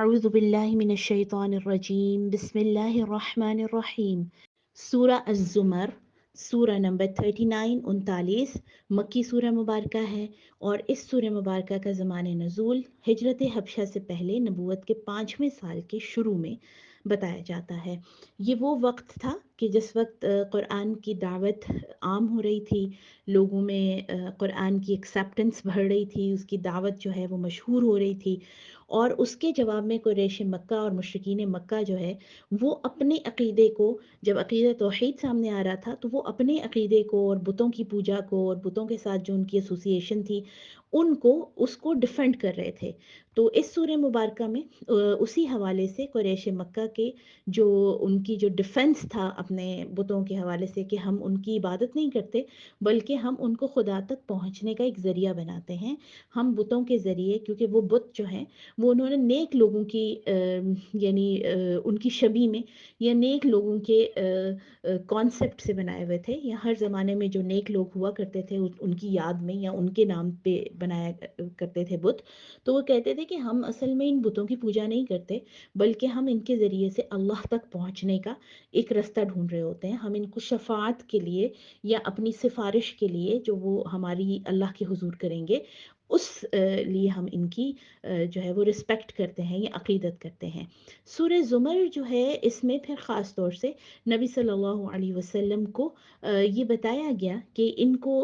अऊज़ु बिल्लाहि मिनश शैतानिर रजीम बिस्मिल्लाहिर रहमानिर रहीम। सूरा अज़्ज़ुमर, सूरा नंबर 39 मक्की सूरा मुबारका है और इस सूरा मुबारका का ज़माने नज़ूल हिजरत हबशा से पहले नबूवत के 5वें साल के शुरू में बताया जाता है। ये वो वक्त था कि जिस वक्त क़ुरान की दावत आम हो रही थी, लोगों में क़ुरान की एक्सेप्टेंस बढ़ रही थी, उसकी दावत जो है वो मशहूर हो रही थी और उसके जवाब में कुरैश मक्का और मुशरिकीन मक्का जो है वो अपने अक़ीदे को, जब अक़ीदा तौहीद सामने आ रहा था तो वो अपने अक़ीदे को और बुतों की पूजा को और बुतों के साथ जो उनकी एसोसिएशन थी उनको उसको डिफेंड कर रहे थे। तो इस सूरह मुबारका में उसी हवाले से कुरैश मक्का के जो उनकी जो डिफेंस था अपने बुतों के हवाले से कि हम उनकी इबादत नहीं करते बल्कि हम उनको खुदा तक पहुंचने का एक ज़रिया बनाते हैं। हम बुतों के ज़रिए, क्योंकि वो बुत जो हैं वो उन्होंने नेक लोगों की यानी उनकी शबी में या नेक लोगों के कॉन्सेप्ट से बनाए हुए थे, या हर ज़माने में जो नेक लोग हुआ करते थे उनकी याद में या उनके नाम पे बनाया करते थे बुत। तो वो कहते थे कि हम असल में इन बुतों की पूजा नहीं करते बल्कि हम इनके ज़रिए से अल्लाह तक पहुँचने का एक रास्ता ढूंढ रहे होते हैं। हम इनको शफाअत के लिए या अपनी सिफारिश के लिए जो वो हमारी अल्लाह के हुजूर करेंगे उस लिए हम इनकी जो है वो रिस्पेक्ट करते हैं या अक़ीदत करते हैं। सूरह ज़ुमर जो है इसमें फिर ख़ास तौर से नबी सल्लल्लाहु अलैहि वसल्लम को ये बताया गया कि इनको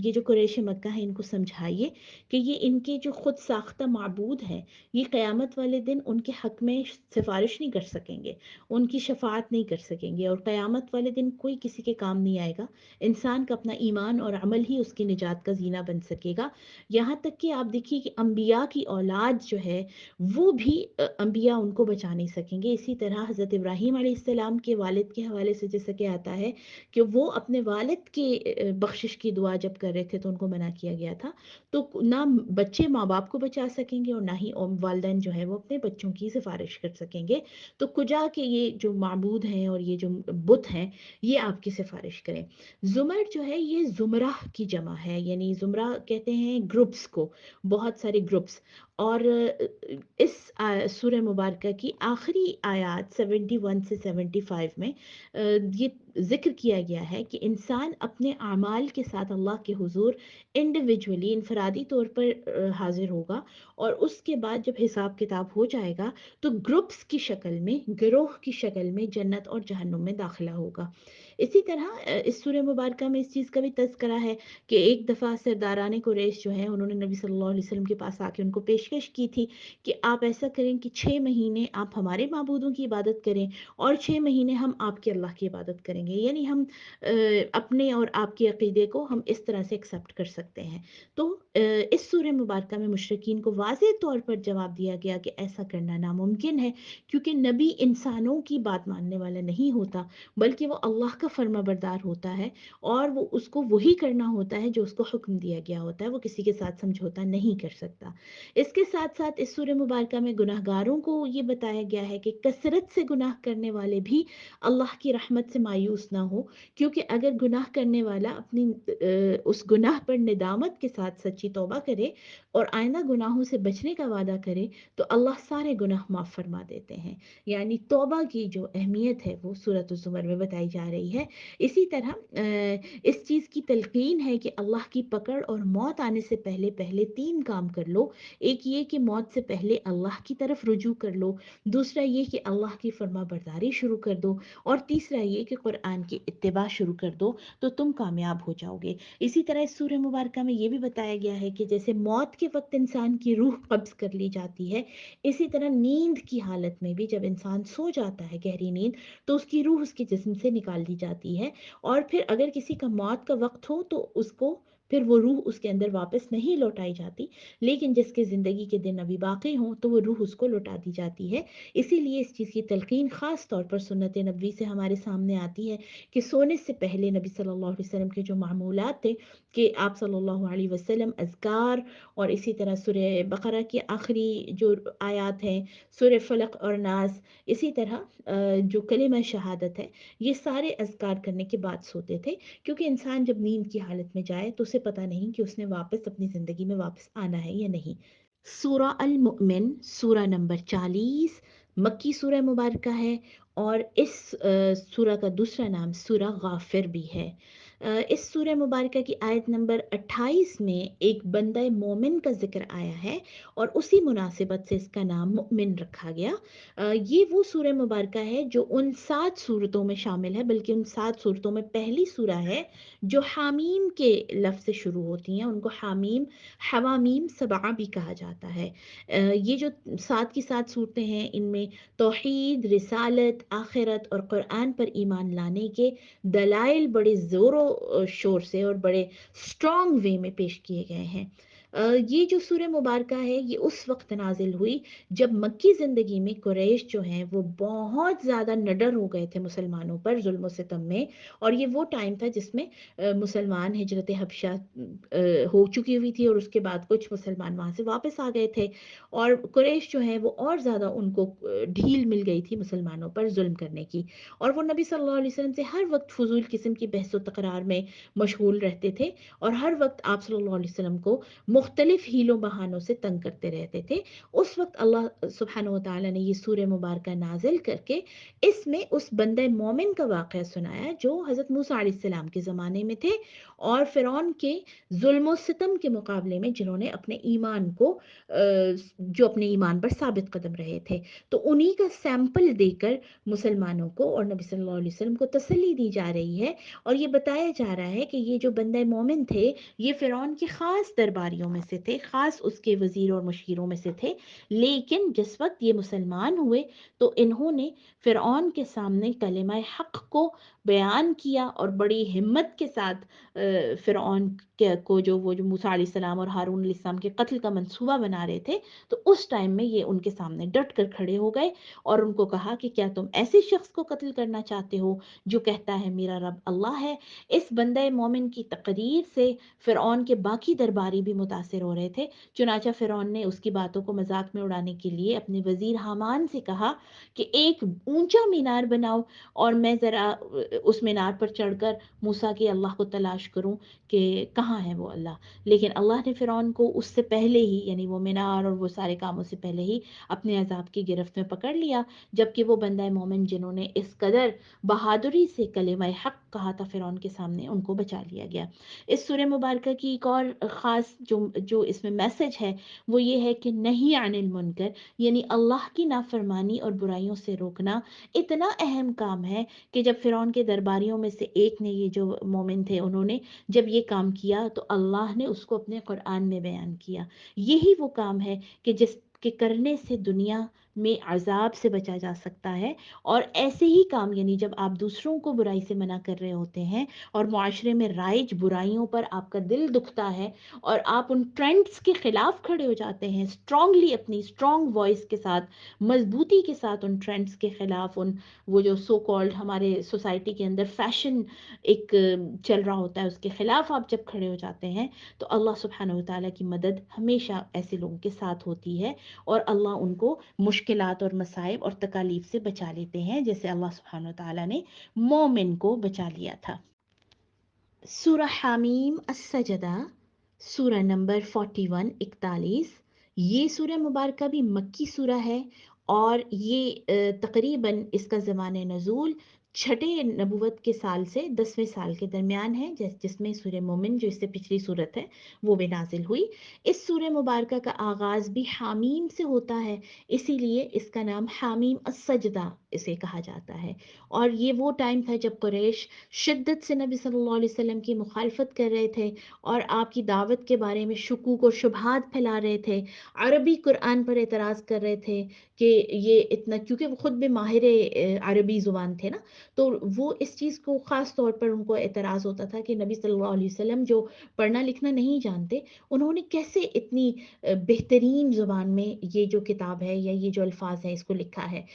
ये जो कुरैश मक्का है इनको समझाइए कि ये इनके जो खुद साख्ता माबूद हैं ये क़यामत वाले दिन उनके हक़ में सिफारिश नहीं कर सकेंगे, उनकी शफाअत नहीं कर सकेंगे और क़यामत वाले दिन कोई किसी के काम नहीं आएगा। इंसान का अपना ईमान और अमल ही उसकी निजात का ज़ीना बन सकेगा। यहाँ तक कि आप देखिए कि अंबिया की औलाद जो है वो भी अंबिया उनको बचा नहीं सकेंगे। इसी तरह हज़रत इब्राहीम अलैहिस्सलाम के वालिद के हवाले से जैसा कि आता है कि वो अपने वालिद के बख्शिश की दुआ जब कर रहे थे तो उनको मना किया गया था। तो ना बच्चे माँ बाप को बचा सकेंगे और ना ही वालिदैन जो है वो अपने बच्चों की सिफारिश कर सकेंगे। तो कुजा के ये जो माबूद हैं और ये जो बुत हैं ये आपकी सिफारिश करें। ज़ुमर जो है ये ज़ुमरा की जमा है, यानी ज़ुमरा कहते हैं ग्रुप्स को, बहुत सारे ग्रुप्स। और इस सूरह मुबारका की आखिरी आयत 71 से 75 में ये ज़िक्र किया गया है कि इंसान अपने आमाल के साथ अल्लाह के हुजूर इंडिविजुअली इनफरादी तौर पर हाजिर होगा और उसके बाद जब हिसाब किताब हो जाएगा तो ग्रुप्स की शक्ल में, गिरोह की शक्ल में जन्नत और जहन्नुम में दाखिला होगा। इसी तरह इस सूरह मुबारका में इस चीज़ का भी तज़किरा है कि एक दफ़ा सरदारान कुरैश जो हैं उन्होंने नबी सल्लल्लाहु अलैहि वसल्लम के पास आके उनको पेशकश की थी कि आप ऐसा करें कि 6 महीने आप हमारे माबूदों की इबादत करें और 6 महीने हम आपके अल्लाह की इबादत करेंगे, यानी हम अपने और आपके अक़ीदे को हम इस तरह से एक्सेप्ट कर सकते हैं। तो इस सूरह मुबारका में मुशरिकीन को वाज़ेह तौर पर जवाब दिया गया कि ऐसा करना नामुमकिन है, क्योंकि नबी इंसानों की बात मानने वाला नहीं होता बल्कि वो अल्लाह का फर्माबरदार होता है और वो उसको वही करना होता है जो उसको हुक्म दिया गया होता है, वो किसी के साथ समझौता नहीं कर सकता। इसके साथ साथ इस सूरह मुबारका में गुनाहगारों को ये बताया गया है कि कसरत से गुनाह करने वाले भी अल्लाह की रहमत से मायूस ना हो, क्योंकि अगर गुनाह करने वाला अपनी उस गुनाह पर निदामत के साथ सच्ची तौबा करे और आइंदा गुनाहों से बचने का वादा करे तो अल्लाह सारे गुनाह माफ़ फरमा देते हैं। यानी तौबा की जो अहमियत है वो सूरत ज़ुमर में बताई जा रही है। इसी तरह इस चीज़ की तलक़ीन है कि अल्लाह की पकड़ और मौत आने से पहले पहले 3 काम कर लो। एक ये कि मौत से पहले अल्लाह की तरफ रुजू कर लो, दूसरा ये कि अल्लाह की फर्माबरदारी शुरू कर दो और तीसरा ये कि कुरान की इत्तिबा शुरू कर दो, तो तुम कामयाब हो जाओगे। इसी तरह इस सूरह मुबारका में ये भी बताया गया है कि जैसे मौत के वक्त इंसान की रूह कब्ज़ कर ली जाती है, इसी तरह नींद की हालत में भी जब इंसान सो जाता है गहरी नींद तो उसकी रूह उसके जिस्म से निकाल दी जाती है और फिर अगर किसी का मौत का वक्त हो तो उसको फिर वो रूह उसके अंदर वापस नहीं लौटाई जाती, लेकिन जिसके ज़िंदगी के दिन अभी बाकी हों तो वो रूह उसको लौटा दी जाती है। इसीलिए इस चीज़ की तलक़ीन ख़ास तौर पर सुन्नत नबवी से हमारे सामने आती है कि सोने से पहले नबी सल्लल्लाहु अलैहि वसल्लम के जो मामूलात थे कि आप सल्लल्लाहु अलैहि वसल्लम अज़कार और इसी तरह सूरह बक़रा की आखिरी जो आयत हैं, सूरह फ़लक़ और नास, इसी तरह जो कलिमा शहादत है, ये सारे अज़कार करने के बाद सोते थे, क्योंकि इंसान जब नींद की हालत में जाए तो उसे पता नहीं कि उसने वापस अपनी ज़िंदगी में वापस आना है या नहीं। सूरा अल मुमिन सूरा नंबर 40 मक्की सूरा मुबारका है और इस सूरा का दूसरा नाम सूरा गाफिर भी है। इस सूरा मुबारका की आयत नंबर 28 में एक बंदा मोमिन का जिक्र आया है और उसी मुनासिबत से इसका नाम मुमिन रखा गया। ये वो सूरा मुबारका है जो उन 7 सूरतों में शामिल है, बल्कि उन 7 सूरतों में पहली सूरा है जो हामीम के लफ्ज़ से शुरू होती हैं। उनको हामीम हवामीम सबा भी कहा जाता है। ये जो 7 की 7 सूरतें हैं इनमें तौहीद, रिसालत, आखिरत और कुरान पर ईमान लाने के दलाइल बड़े ज़ोरों शोर से और बड़े स्ट्रॉन्ग वे में पेश किए गए हैं। ये जो सूरह मुबारका है ये उस वक्त नाजिल हुई जब मक्की ज़िंदगी में कुरैश जो हैं वो बहुत ज़्यादा निडर हो गए थे मुसलमानों पर जुल्म सितम में। और ये वो टाइम था जिसमें मुसलमान हिजरत हबशा हो चुकी हुई थी और उसके बाद कुछ मुसलमान वहाँ से वापस आ गए थे और कुरैश जो है वो और ज़्यादा उनको ढील मिल गई थी मुसलमानों पर जुल्म करने की। और वो नबी सल्लल्लाहु अलैहि वसल्लम से हर वक्त फजूल किस्म की बहस व तकरार में मशगूल रहते थे और हर वक्त आप सल्लल्लाहु अलैहि वसल्लम को मुख्तलिफ हीलों बहानों से तंग करते रहते थे। उस वक्त अल्लाह सुब्हानहू व तआला ने ये सूरह मुबारक नाजिल करके इसमें उस बंदे मोमिन का वाक़या सुनाया जो हज़रत मूसा अलैहिस्सलाम के ज़माने में थे और फ़िरौन के जुल्म सितम के मुकाबले में जिन्होंने अपने ईमान को जो अपने ईमान पर साबित कदम रहे थे। तो उन्हीं का सैंपल देकर मुसलमानों को और नबी सल्लल्लाहु अलैहि वसल्लम को तसल्ली दी जा रही है और ये बताया जा रहा है कि ये जो बंदे मोमिन थे ये फ़िरौन के ख़ास दरबारियों में से थे, ख़ास उसके वज़ीर और मुशीरों में से थे। लेकिन जिस वक्त ये मुसलमान हुए तो इन्होंने फ़िरौन के सामने कलिमा हक़ को बयान किया और बड़ी हिम्मत के साथ फ़िरऔन को जो मूसा अलैहिस्सलाम और हारून अलैहिस्सलाम के कत्ल का मंसूबा बना रहे थे, तो उस टाइम में ये उनके सामने डट कर खड़े हो गए और उनको कहा कि क्या तुम ऐसे शख्स को कत्ल करना चाहते हो जो कहता है मेरा रब अल्लाह है। इस बंदे मोमिन की तकरीर से फ़िरऔन के बाकी दरबारी भी मुतासिर हो रहे थे। चुनाचा फ़िरऔन ने उसकी बातों को मजाक में उड़ाने के लिए अपने वज़ीर हामान से कहा कि एक ऊंचा मीनार बनाओ और मैं ज़रा उस मीनार पर चढ़कर मूसा के अल्लाह को तलाश करूं कि कहाँ है वो अल्लाह। लेकिन अल्लाह ने फ़िरौन को उससे पहले ही यानी वो मीनार और वो सारे कामों से पहले ही अपने अजाब की गिरफ्त में पकड़ लिया। जबकि वो बंदा मोमिन जिन्होंने इस कदर बहादुरी से कलेमा हक कहा था फ़िरौन के सामने उनको बचा लिया गया। इस सूरह मुबारक की एक और ख़ास जो इसमें मैसेज है वो ये है कि नहीं अनिल मुनकर यानी अल्लाह की नाफरमानी और बुराइयों से रोकना इतना अहम काम है कि जब फ़िरौन के दरबारियों में से एक ने ये जो मोमिन थे उन्होंने जब ये काम किया तो अल्लाह ने उसको अपने कुरान में बयान किया। यही वो काम है कि जिसके करने से दुनिया में अजाब से बचा जा सकता है। और ऐसे ही काम यानी जब आप दूसरों को बुराई से मना कर रहे होते हैं और मुआशरे में राइज बुराइयों पर आपका दिल दुखता है और आप उन ट्रेंड्स के खिलाफ खड़े हो जाते हैं स्ट्रांगली अपनी स्ट्रांग वॉइस के साथ मजबूती के साथ उन ट्रेंड्स के खिलाफ उन वो जो सो कॉल्ड हमारे सोसाइटी के अंदर फैशन एक चल रहा होता है उसके ख़िलाफ़ आप जब खड़े हो जाते हैं तो अल्लाह सुब्हानहू व तआला की मदद हमेशा ऐसे लोगों के साथ होती है और अल्लाह उनको मुश्किलात और मसाइब और तकालीफ से बचा लेते हैं जैसे अल्लाह सुब्हानहू व तआला ने मोमिन को बचा लिया था। सूरा हामीम अस्सजदा सूरा नंबर 41 41 ये सूरा मुबारक भी मक्की सूरा है और ये तकरीबन इसका ज़माने नज़ूल छठे नबूवत के साल से 10वें साल के दरमियान है जिसमें सूरह मोमिन जो इससे पिछली सूरत है वो भी नाजिल हुई। इस सूरह मुबारक का आगाज़ भी हामीम से होता है इसीलिए इसका नाम हामीम अस्सजदा इसे कहा जाता है। और ये वो टाइम था जब कुरैश शिद्दत से नबी सल्लल्लाहु अलैहि वसल्लम की मुखालफत कर रहे थे और आपकी दावत के बारे में शुकूक और शुबहात फैला रहे थे। अरबी कुरान पर एतराज़ कर रहे थे कि ये इतना क्योंकि वो खुद भी माहिर अरबी ज़ुबान थे ना तो वो इस चीज़ को ख़ास तौर पर उनको एतराज़ होता था कि नबी सल्लल्लाहु अलैहि वसल्लम जो पढ़ना लिखना नहीं जानते उन्होंने कैसे इतनी बेहतरीन ज़ुबान में ये जो किताब है या ये जो अल्फाज है इसको लिखा है।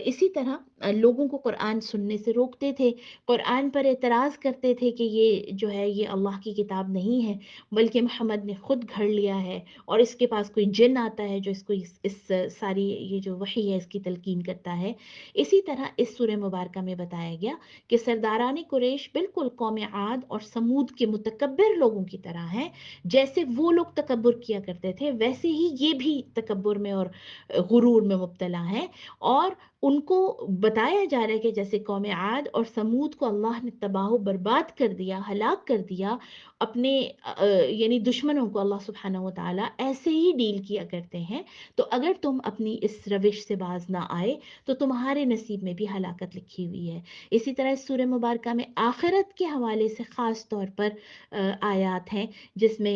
इसी तरह लोगों को कुरान सुनने से रोकते थे, कुरान पर एतराज़ करते थे कि ये जो है ये अल्लाह की किताब नहीं है बल्कि मोहम्मद ने खुद घड़ लिया है और इसके पास कोई जिन आता है जो इसको इस सारी ये जो वही है इसकी तलकीन करता है। इसी तरह इस सूरह मुबारक में بتایا گیا کہ سرداران قریش بالکل قوم عاد اور سمود کے متکبر لوگوں کی طرح ہیں. جیسے وہ لوگ تکبر کیا کرتے تھے ویسے ہی یہ بھی تکبر میں اور غرور میں مبتلا ہیں. اور ان کو بتایا جا رہا ہے کہ جیسے قوم عاد اور سمود کو اللہ نے تباہ و برباد کر دیا، ہلاک کر دیا، اپنے یعنی دشمنوں کو اللہ سبحانہ و تعالیٰ ایسے ہی ڈیل کیا کرتے ہیں. تو اگر تم اپنی اس روش سے باز نہ آئے تو تمہارے نصیب میں بھی ہلاکت لکھی ہوئی ہے. اسی طرح اس سورہ مبارکہ میں آخرت کے حوالے سے خاص طور پر آیات ہیں جس میں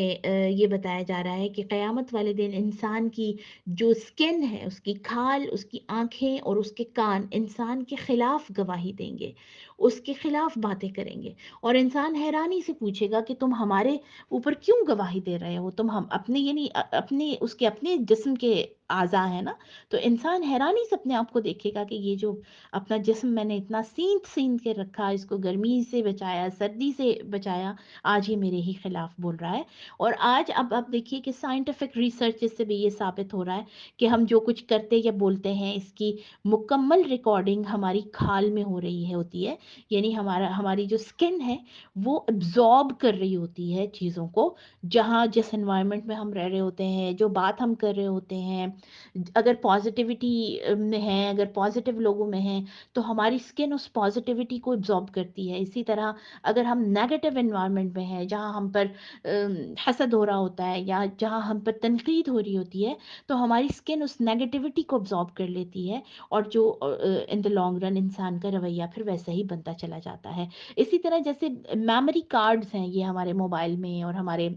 یہ بتایا جا رہا ہے کہ قیامت والے دن انسان کی جو سکن ہے، اس کی کھال، اس کی آنکھیں اور اس کے کان انسان کے خلاف گواہی دیں گے، اس کے خلاف باتیں کریں گے. اور انسان حیرانی سے پوچھے گا کہ تم ہمارے اوپر کیوں گواہی دے رہے ہو؟ تم ہم اپنے یعنی اپنے اس کے اپنے جسم کے اعضاء ہیں نا. تو انسان حیرانی سے اپنے آپ کو دیکھے گا کہ یہ جو اپنا جسم میں نے اتنا سینت سینت کے رکھا، اس کو گرمی سے بچایا، سردی سے بچایا، آج یہ میرے ہی خلاف بول رہا ہے. اور آج اب آپ دیکھیے کہ سائنٹیفک ریسرچ سے بھی یہ ثابت ہو رہا ہے کہ ہم جو کچھ کرتے یا بولتے ہیں اس کی مکمل ریکارڈنگ ہماری کھال میں ہو رہی ہوتی ہے. یعنی ہماری جو سکن ہے وہ ابزارب کر رہی ہوتی ہے چیزوں کو، جہاں جس انوائرمنٹ میں ہم رہ رہے ہوتے ہیں، جو بات ہم کر رہے ہوتے ہیں. اگر پازیٹیوٹی میں ہیں، اگر پازیٹیو لوگوں میں ہیں تو ہماری سکن اس پازیٹیوٹی کو ابزارب کرتی ہے. اسی طرح اگر ہم نیگیٹو انوائرمنٹ میں ہیں جہاں ہم پر حسد ہو رہا ہوتا ہے یا جہاں ہم پر تنقید ہو رہی ہوتی ہے تو ہماری سکن اس نیگیٹیوٹی کو ابزارب کر لیتی ہے، اور جو ان دا لانگ رن انسان کا رویہ پھر ویسا ہی بنتا چلا جاتا ہے. اسی طرح جیسے میموری کارڈز ہیں یہ ہمارے موبائل میں اور ہمارے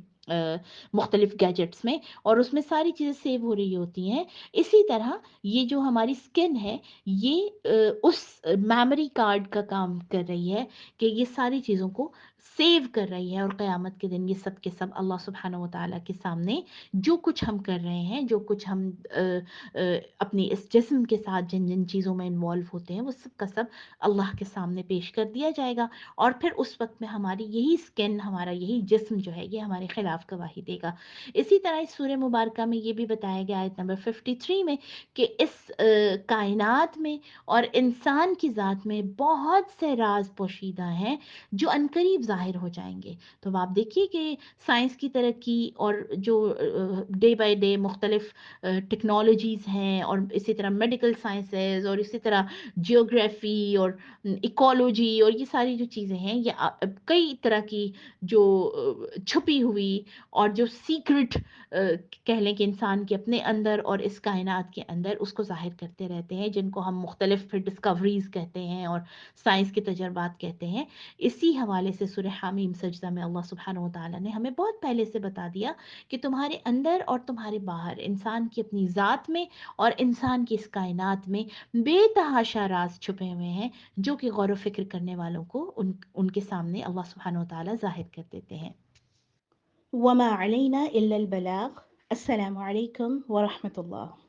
مختلف گیجٹس میں، اور اس میں ساری چیزیں سیو ہو رہی ہوتی ہیں. اسی طرح یہ جو ہماری سکن ہے یہ اس میموری کارڈ کا کام کر رہی ہے کہ یہ ساری چیزوں کو سیو کر رہی ہے. اور قیامت کے دن یہ سب کے سب اللہ سبحانہ و تعالیٰ کے سامنے جو کچھ ہم کر رہے ہیں، جو کچھ ہم اپنی اس جسم کے ساتھ جن جن چیزوں میں انوالو ہوتے ہیں وہ سب کا سب اللہ کے سامنے پیش کر دیا جائے گا. اور پھر اس وقت میں ہماری یہی سکن، ہمارا یہی جسم جو ہے یہ ہمارے خلاف گواہی دے گا. اسی طرح اس سورہ مبارکہ میں یہ بھی بتایا گیا آیت نمبر 53 میں کہ اس کائنات میں اور انسان کی ذات میں بہت سے راز پوشیدہ ہیں جو عنقریب ظاہر ہو جائیں گے. تو آپ دیکھیے کہ سائنس کی ترقی اور جو ڈے بائی ڈے مختلف ٹیکنالوجیز ہیں، اور اسی طرح میڈیکل سائنسز، اور اسی طرح جیوگرافی اور ایکولوجی، اور یہ ساری جو چیزیں ہیں یہ کئی طرح کی جو چھپی ہوئی اور جو سیکرٹ کہہ لیں کہ انسان کے اپنے اندر اور اس کائنات کے اندر اس کو ظاہر کرتے رہتے ہیں، جن کو ہم مختلف پھر ڈسکوریز کہتے ہیں اور سائنس کے تجربات کہتے ہیں. اسی حوالے سے سورہ حامیم سجدہ میں اللہ سبحانہ و تعالیٰ نے ہمیں بہت پہلے سے بتا دیا کہ تمہارے اندر اور تمہارے باہر، انسان کی اپنی ذات میں اور انسان کی اس کائنات میں بے تحاشا راز چھپے ہوئے ہیں جو کہ غور و فکر کرنے والوں کو ان کے سامنے اللہ سبحانہ و تعالیٰ ظاہر کر دیتے ہیں. وما علینا الا البلاغ. السلام علیکم ورحمۃ اللہ.